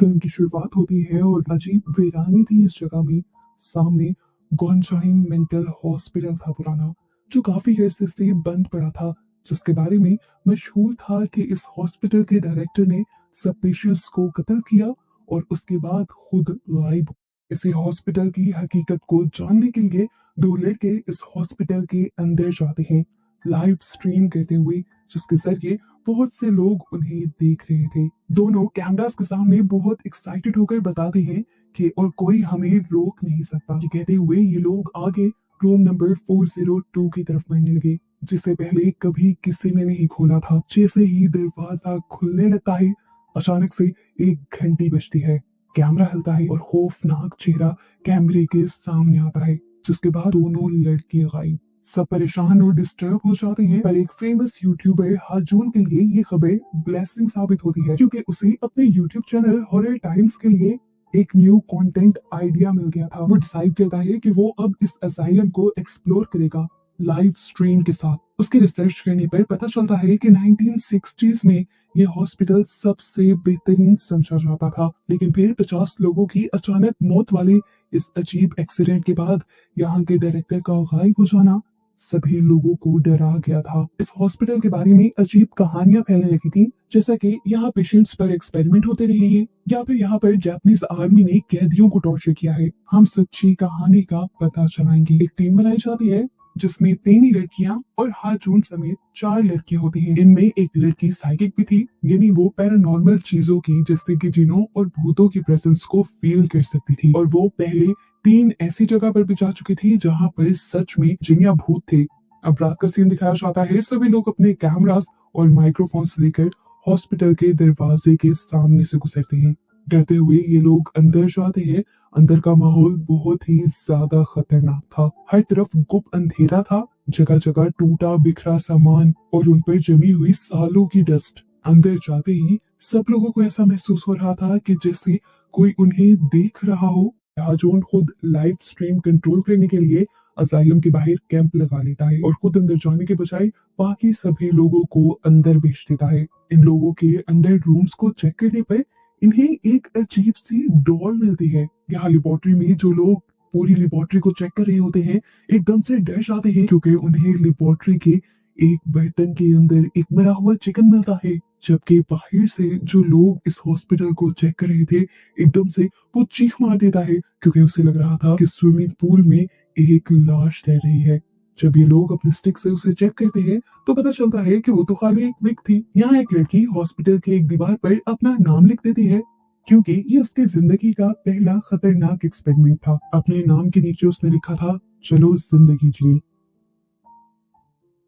Film की शुरुआत होती है और अजीब वीरानी थी इस जगह में। सामने गॉन्जाइन मेंटल हॉस्पिटल था पुराना, जो काफी अरसे से बंद पड़ा था, जिसके बारे में मशहूर था कि इस हॉस्पिटल के डायरेक्टर ने सब पेशेंट्स को कत्ल किया और उसके बाद खुद गायब। इसी हॉस्पिटल की हकीकत को जानने के लिए दो लड़के इस हॉस्पिटल के अंदर जाते हैं, लाइव स्ट्रीम करते हुए, जिसके जरिए बहुत से लोग उन्हें देख रहे थे। दोनों कैमरास के सामने बहुत एक्साइटेड होकर बताते हैं कि और कोई हमें रोक नहीं सकता। ये कहते हुए ये लोग आगे रूम नंबर 402 की तरफ बढ़ने लगे, जिसे पहले कभी किसी ने नहीं खोला था। जैसे ही दरवाजा खुलने लगता है, अचानक से एक घंटी बजती है, कैमरा हिलता है और खौफनाक चेहरा कैमरे के सामने आता है, जिसके बाद दोनों लड़के गायब। सब परेशान और डिस्टर्ब हो जाते हैं, पर एक फेमस यूट्यूबर हाजून के लिए ये खबर ब्लेसिंग साबित होती है, क्योंकि उसे अपने यूट्यूब चैनल हॉरर टाइम्स के लिए एक न्यू कंटेंट आइडिया मिल गया था। वो डिसाइड करता है कि वो अब इस असाइलम को एक्सप्लोर करेगा लाइव स्ट्रीम के साथ। उसके रिसर्च करने पर पता चलता है कि 1960s में ये हॉस्पिटल सबसे बेहतरीन समझा जाता था, लेकिन फिर 50 लोगों की अचानक मौत वाले इस अजीब एक्सीडेंट के बाद यहाँ के डायरेक्टर का गायब हो जाना सभी लोगों को डरा गया था। इस हॉस्पिटल के बारे में अजीब कहानियां फैलने लगी थी, जैसा कि यहाँ पेशेंट्स पर एक्सपेरिमेंट होते रहे हैं, या फिर यहाँ पर जापानीज आर्मी ने कैदियों को टॉर्चर किया है। हम सच्ची कहानी का पता चलाएंगे। एक टीम बनाई जाती है जिसमें 3 लड़कियां और हाजून समेत 4 लड़कियां होती हैं। इनमें एक लड़की साइकिक भी थी, यानी वो पैरानॉर्मल चीजों की जैसे कि जिनों और भूतों की प्रेजेंस को फील कर सकती थी, और वो पहले 3 ऐसी जगह पर भी जा चुकी थी जहाँ पर सच में जिन या भूत थे। अब रात का सीन दिखाया जाता है। सभी लोग अपने कैमरास और माइक्रोफोन्स लेकर हॉस्पिटल के दरवाजे के सामने से गुजरते हैं। डरते हुए ये लोग अंदर जाते हैं। अंदर का माहौल बहुत ही ज्यादा खतरनाक था। हर तरफ गुप्त अंधेरा था, जगह जगह टूटा बिखरा सामान और उन पर जमी हुई सालों की डस्ट। अंदर जाते ही सब लोगों को ऐसा महसूस हो रहा था कि जैसे कोई उन्हें देख रहा हो। हाजून खुद लाइव स्ट्रीम कंट्रोल करने के लिए असाइलम के बाहर कैंप लगा लेता है और खुद अंदर जाने के बजाय बाकी सभी लोगों को अंदर भेज देता है। इन लोगों के अंदर रूम्स को चेक करने पर इन्हें एक अजीब सी डॉल मिलती है। यहाँ लेबोरेटरी में जो लोग पूरी लेबोरेटरी को चेक कर रहे होते हैं एकदम से डर जाते हैं, क्योंकि उन्हें लेबोरेटरी के एक बर्तन के अंदर एक मरा हुआ चिकन मिलता है, जबकि बाहर से जो लोग इस हॉस्पिटल को चेक कर रहे थे एकदम से वो चीख मार देता है, क्योंकि उसे लग रहा था कि स्विमिंग पूल में एक लाश तैर रही है। जब ये लोग अपने स्टिक से उसे चेक करते हैं तो पता चलता है कि वो तो खाली एक विग थी। यहाँ एक लड़की हॉस्पिटल की एक दीवार पर अपना नाम लिख देती है, क्योंकि ये उसकी जिंदगी का पहला खतरनाक एक्सपेरिमेंट था। अपने नाम के नीचे उसने लिखा था, चलो जिंदगी जिए।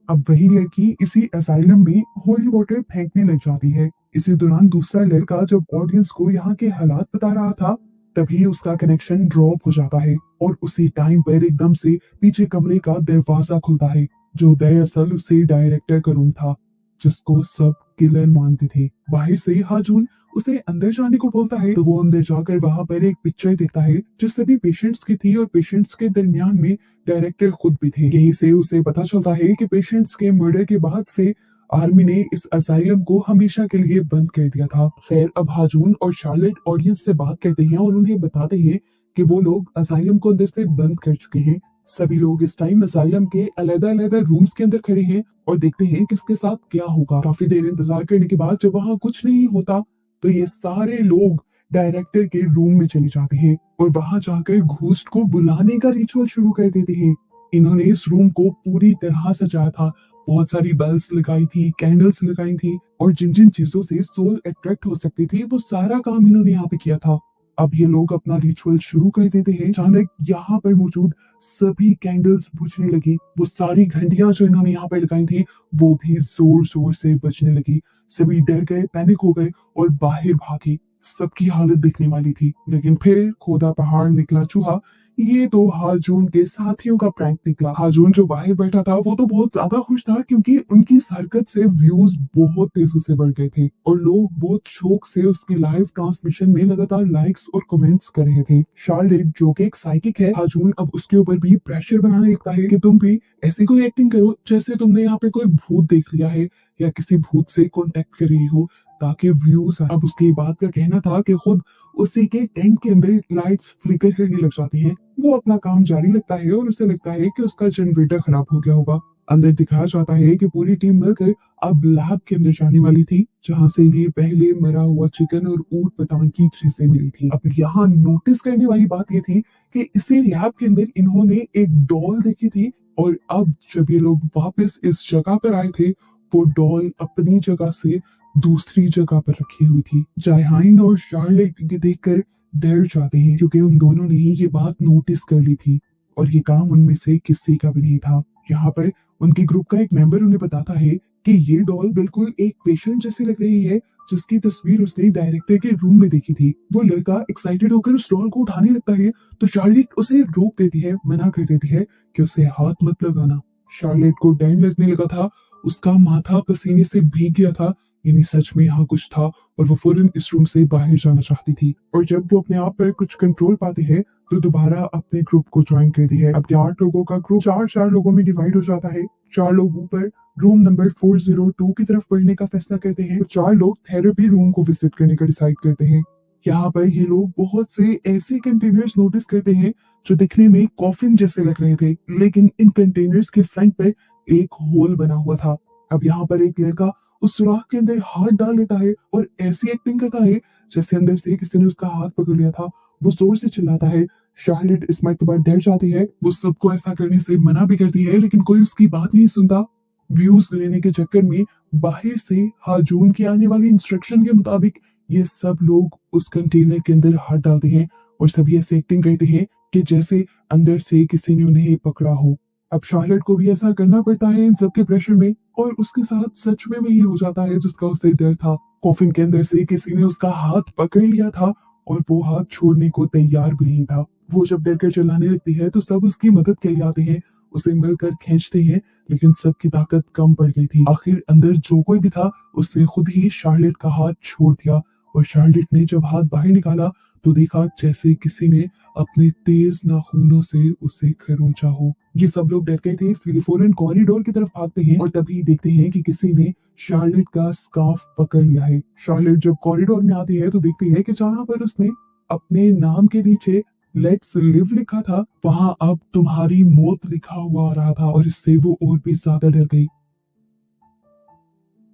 अब वही लड़की इसी असाइलम में होली वाटर फेंकने लग जाती है। इसी दौरान दूसरा लड़का जब ऑडियंस को यहाँ के हालात बता रहा था, तभी उसका कनेक्शन ड्रॉप हो जाता है और उसी टाइम पर एकदम से पीछे कमरे का दरवाजा खुलता है, जो दरअसल उसे डायरेक्टर का रूम था, जिसको सब किलर मानते थे। बाहर से हाजून उसे अंदर जाने को बोलता है, तो वो अंदर जाकर वहां पर एक पिक्चर देखता है जो सभी पेशेंट्स की थी, और पेशेंट्स के दरमियान में डायरेक्टर खुद भी थे। यहीं से उसे पता चलता है कि पेशेंट्स के मर्डर के बाद से आर्मी ने इस असाइलम को हमेशा के लिए बंद कर दिया था। खैर, अब हाजून और शार्लेट ऑडियंस से बात करते हैं और उन्हें बताते हैं कि वो लोग असाइलम को अंदर से बंद कर चुके हैं। सभी लोग इस टाइम असाइलम के अलग-अलग रूम्स के अंदर खड़े हैं और देखते हैं किसके साथ क्या होगा। काफी देर इंतजार करने के बाद जब वहाँ कुछ नहीं होता, तो ये सारे लोग डायरेक्टर के रूम में चले जाते हैं और वहां जाकर घोस्ट को बुलाने का रिचुअल शुरू कर देते हैं। इन्होंने इस रूम को पूरी तरह सजाया था, बहुत सारी बेल्स लगाई थी, कैंडल्स लगाई थी, और जिन जिन चीजों से सोल अट्रैक्ट हो सकती थी वो सारा काम इन्होंने यहाँ पे किया था। अब ये लोग अपना रिचुअल शुरू कर देते हैं। अचानक यहाँ पर मौजूद सभी कैंडल्स बुझने लगी। वो सारी घंटियां जो इन्होंने यहाँ पर लगाई थी वो भी जोर जोर से बजने लगी। सभी डर गए, पैनिक हो गए और बाहर भागे। सबकी हालत दिखने वाली थी, लेकिन फिर खोदा पहाड़ निकला चूहा। ये तो हाजून के साथियों का प्रैंक निकला। हाजून जो बाहर बैठा था वो तो बहुत ज्यादा खुश था, क्योंकि उनकी इस हरकत से व्यूज बहुत तेजी से बढ़ गए थे और लोग बहुत शौक से उसकी लाइव ट्रांसमिशन में लगातार लाइक्स और कमेंट्स कर रहे थे। शार्लेट, जो कि एक साइकिक है, हाजून अब उसके ऊपर भी प्रेशर बनाने लगता है कि तुम भी ऐसी कोई एक्टिंग करो जैसे तुमने यहाँ पे कोई भूत देख लिया है या किसी भूत से कॉन्टेक्ट कर रही हो, ताकि व्यूज। अब उसके बाद का कहना था कि खुद उसी के टेंट के अंदर लाइट्स फ्लिकर करने लग जाती हैं। वो अपना काम जारी रखता है और उसे लगता है कि उसका जनरेटर खराब हो गया होगा। अंदर दिखाया जाता है कि पूरी टीम मिलकर अब लैब के अंदर जाने वाली थी, जहां से इन्हें पहले मरा हुआ चिकन और ऊंट पटांग की चीजें मिली थी। अब यहाँ नोटिस करने वाली बात ये थी कि इसी लैब के अंदर इन्होंने एक डॉल देखी थी, और अब जब ये लोग वापस इस जगह पर आए थे, वो डॉल अपनी जगह से दूसरी जगह पर रखी हुई थी। जायहाइन और शार्लेट ये देखकर डर जाते हैं, क्योंकि उन दोनों ने ही ये बात नोटिस कर ली थी और ये काम उनमें से किसी का भी नहीं था। यहाँ पर उनके ग्रुप का एक मेंबर उन्हें बताता है कि ये डॉल बिल्कुल एक पेशेंट जैसी लग रही है, जिसकी तस्वीर उसने डायरेक्टर के रूम में देखी थी। वो लड़का एक्साइटेड होकर उस डॉल को उठाने लगता है, तो शार्लेट उसे रोक देती है, मना कर देती है कि उसे हाथ मत लगाना। शार्लेट को डर लगने लगा था, उसका माथा पसीने से भीग गया था, यानी सच में यहाँ कुछ था, और वो फौरन इस रूम से बाहर जाना चाहती थी। और जब वो अपने आप पर कुछ कंट्रोल पाती है, तो दोबारा अपने ग्रुप को ज्वाइन करती है। अब 8 लोगों का ग्रुप चार चार लोगों में डिवाइड हो जाता है। 4 लोग ऊपर रूम नंबर 402 की तरफ बढ़ने का फैसला करते हैं, तो 4 लोग थेरेपी रूम को विजिट करने का डिसाइड करते हैं। यहाँ पर ये लोग बहुत से ऐसे कंटेनर्स नोटिस करते हैं जो दिखने में कॉफिन जैसे लग रहे थे, लेकिन इन कंटेनर्स के फ्रंट पर एक होल बना हुआ था। अब यहाँ पर एक लड़का उस सुराख के अंदर हाथ डाल लेता है और ऐसी एक्टिंग करता है जैसे अंदर से किसी ने उसका हाथ पकड़ लिया था। वो जोर से चिल्लाता है। शार्लेट इस बात के बाद डर जाती है, वो सबको ऐसा करने से मना भी करती है, लेकिन कोई उसकी बात नहीं सुनता। व्यूज लेने के चक्कर में बाहर से हाजून की आने वाली इंस्ट्रक्शन के मुताबिक ये सब लोग उस कंटेनर के अंदर हाथ डालते हैं और सभी ऐसे एक्टिंग करते हैं कि जैसे अंदर से किसी ने उन्हें पकड़ा हो। अब शार्लेट को भी ऐसा करना पड़ता है इन सबके प्रेशर में, और उसके साथ सच में वही हो जाता है जिसका उसे डर था। कॉफिन के अंदर से किसी ने उसका हाथ पकड़ लिया था और वो हाथ छोड़ने को तैयार भी नहीं था। वो जब डर कर चिल्लाने लगती है तो सब उसकी मदद के लिए आते हैं, उसे मिलकर खींचते हैं, लेकिन सबकी ताकत कम पड़ गई थी। आखिर अंदर जो कोई भी था उसने खुद ही शार्लेट का हाथ छोड़ दिया, और शार्लेट ने जब हाथ बाहर निकाला तो देखा जैसे किसी ने अपने तेज नाखूनों से उसे खरोंचा हो। ये सब लोग डर गए थे, इसलिए फौरन कॉरिडोर की तरफ भागते हैं और तभी देखते हैं कि किसी ने शार्लेट का स्कार्फ पकड़ लिया है। शार्लेट जब कॉरिडोर में आती है तो देखती है कि जहाँ पर उसने अपने नाम के नीचे लेट्स लिव लिखा था, वहां अब तुम्हारी मौत लिखा हुआ आ रहा था, और इससे वो और भी ज्यादा डर गई।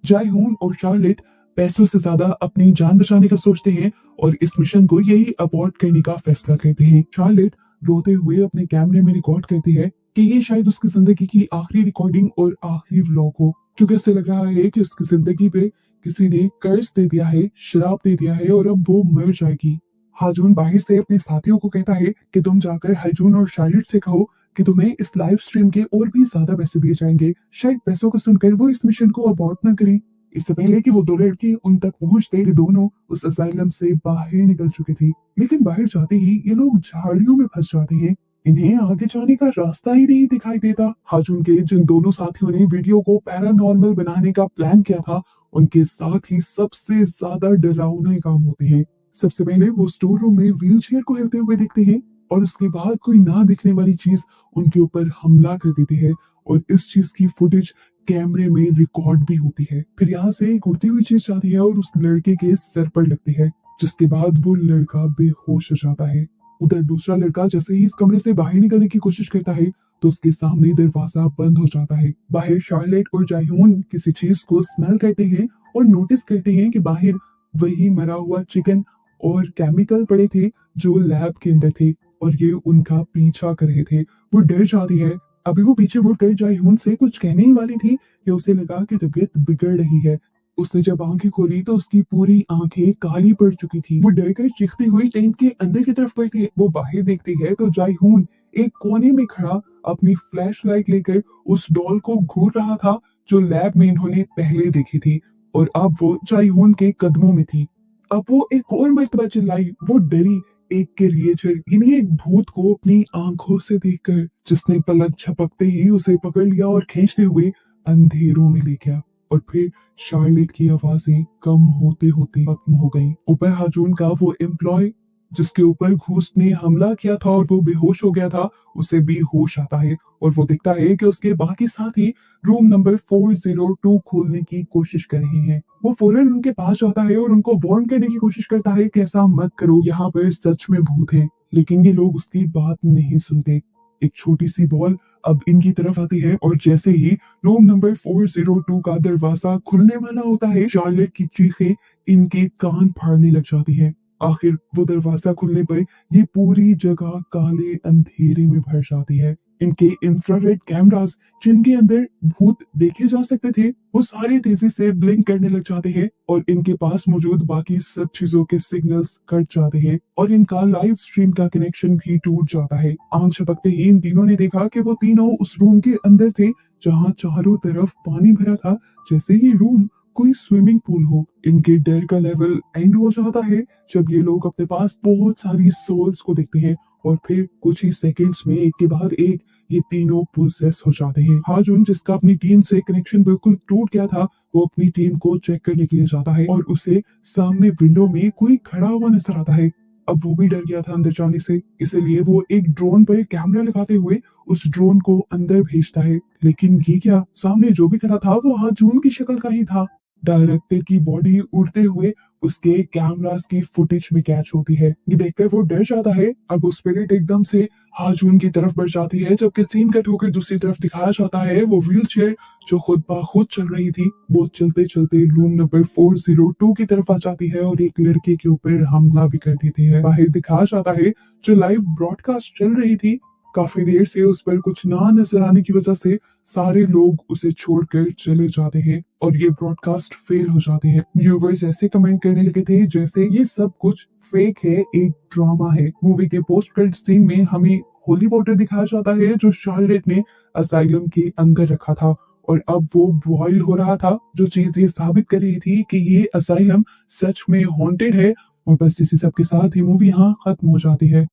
जायहून और शार्लेट पैसों से ज्यादा अपनी जान बचाने का सोचते हैं और इस मिशन को यही अबॉर्ट करने का फैसला करते हैं। शार्लेट रोते हुए अपने कैमरे में रिकॉर्ड करती है कि ये शायद उसकी जिंदगी की आखिरी रिकॉर्डिंग और आखिरी व्लॉग हो, क्योंकि उसे लग रहा है कि उसकी जिंदगी पे किसी ने कर्ज दे दिया है, श्राप दे दिया है, और अब वो मर जाएगी। हाजून बाहर से अपने साथियों को कहता है कि तुम जाकर हाजून और शार्लेट से कहो कि तुम्हें इस लाइव स्ट्रीम के और भी ज्यादा पैसे दिए जाएंगे। शायद पैसों को सुनकर वो इस मिशन को अबॉर्ट न करें। इससे पहले कि वो दो लड़के उन तक पहुंचते, ये दोनों उस असाइलम से बाहर निकल चुके थे, लेकिन बाहर जाते ही ये लोग झाड़ियों में फंस जाते हैं। इन्हें आगे जाने का रास्ता ही नहीं दिखाई देता। हाजून के जिन दोनों साथियों ने वीडियो को पैरानॉर्मल बनाने का प्लान किया था, उनके साथ ही सबसे ज्यादा डरावने काम होते हैं। सबसे पहले वो स्टोर रूम में व्हीलचेयर को हिलते हुए देखते हैं, और उसके बाद कोई ना दिखने वाली चीज उनके ऊपर हमला कर देती है, और इस चीज की फुटेज कैमरे में रिकॉर्ड भी होती है। फिर यहाँ से एक उड़ती हुई चीज आती है और उस लड़के के सर पर लगती है, जिसके बाद वो लड़का बेहोश हो जाता है। उधर दूसरा लड़का जैसे ही इस कमरे से बाहर निकलने की कोशिश करता है तो उसके सामने दरवाजा बंद हो जाता है। बाहर शार्लेट और जायहून किसी चीज को स्मेल करते हैं और नोटिस करते हैं कि बाहर वही मरा हुआ चिकन और केमिकल पड़े थे जो लैब के अंदर थे, और ये उनका पीछा कर रहे थे। वो डर जाती है। अभी वो पीछे मुड़कर जायहून से कुछ कहने ही वाली थी कि उसे लगा कि तबीयत बिगड़ रही है। उसने जब आंखें खोली तो उसकी पूरी आंखें काली पड़ चुकी थी। वो डर कर चीखती हुई टेंट के अंदर की तरफ बढ़ती है। वो बाहर देखती है तो जायहून एक कोने में खड़ा अपनी फ्लैश लाइट लेकर उस डॉल को घूर रहा था जो लैब में इन्होंने पहले देखी थी, और अब वो जायहून के कदमों में थी। अब वो एक और मर्तबा चिल्लाई। वो डरी एक क्रिएचर, यानी एक भूत को अपनी आंखों से देखकर, जिसने पलक झपकते ही उसे पकड़ लिया और खींचते हुए अंधेरों में ले गया। और फिर शार्लेट की आवाजें कम होते होते खत्म हो गईं। ऊपर हाजून का वो एम्प्लॉय जिसके ऊपर घोस्ट ने हमला किया था और वो बेहोश हो गया था, उसे भी होश आता है और वो देखता है कि उसके बाकी साथी रूम नंबर 402 खोलने की कोशिश कर रहे हैं। वो फौरन उनके पास जाता है और उनको वार्न करने की कोशिश करता है कि ऐसा मत करो, यहाँ पर सच में भूत है। लेकिन ये लोग उसकी बात नहीं सुनते। एक छोटी सी बॉल अब इनकी तरफ आती है और जैसे ही रूम नंबर 402 का दरवाजा खुलने वाला होता है, चार्लेट की चीखें इनके कान फाड़ने लग जाती है। आखिर वो दरवाजा खुलने पर ये पूरी जगह काले अंधेरे में भर जाती है। इनके इंफ्रारेड कैमरास जिनके अंदर भूत देखे जा सकते थे, वो सारे तेजी से ब्लिंक करने लग जाते हैं और इनके पास मौजूद बाकी सब चीजों के सिग्नल्स कट जाते हैं और इनका लाइव स्ट्रीम का कनेक्शन भी टूट जाता है। आंख झपकते ही इन तीनों ने देखा कि वो तीनों उस रूम के अंदर थे जहां चारों तरफ पानी भरा था, जैसे ये रूम कोई स्विमिंग पूल हो। इनके डर का लेवल एंड हो जाता है जब ये लोग अपने पास बहुत सारी सोल्स को देखते हैं और फिर कुछ ही सेकंड्स में एक के बाद एक ये तीनों पोसेस हो जाते हैं। हाजुन, जिसका अपनी टीम से कनेक्शन बिल्कुल टूट गया था, वो अपनी टीम को चेक करने के लिए जाता है और उसे सामने विंडो में कोई खड़ा हुआ नजर आता है। अब वो भी डर गया था अंदर जाने से, इसलिए वो एक ड्रोन पर कैमरा लगाते हुए उस ड्रोन को अंदर भेजता है। लेकिन ये क्या, सामने जो भी खड़ा था वो हाजुन की शक्ल का ही था। डायरेक्टर की बॉडी उड़ते हुए उसके कैमरास की फुटेज में कैच होती है। ये देखकर वो डर जाता है। अब वो स्पिरिट एकदम से हाजून की तरफ बढ़ जाती है, जबकि सीन कट होकर दूसरी तरफ दिखाया जाता है वो व्हील चेयर जो खुद ब खुद चल रही थी, वो चलते चलते रूम नंबर 402 की तरफ आ जाती है और एक लड़के के ऊपर हमला भी कर देती है। बाहर दिखाया जाता है जो लाइव ब्रॉडकास्ट चल रही थी, काफी देर से उस पर कुछ ना नजर आने की वजह से सारे लोग उसे छोड़कर चले जाते हैं और ये ब्रॉडकास्ट फेल हो जाते हैं। व्यूवर्स ऐसे कमेंट करने लगे थे जैसे ये सब कुछ फेक है, एक ड्रामा है। मूवी के पोस्ट क्रेडिट सीन में हमें होली वाटर दिखाया जाता है जो शार्लेट ने असाइलम के अंदर रखा था और अब वो बॉयल हो रहा था, जो चीज ये साबित कर रही थी कि ये असाइलम सच में हॉन्टेड है। और बस इसी सब के साथ ही मूवी यहाँ खत्म हो जाती है।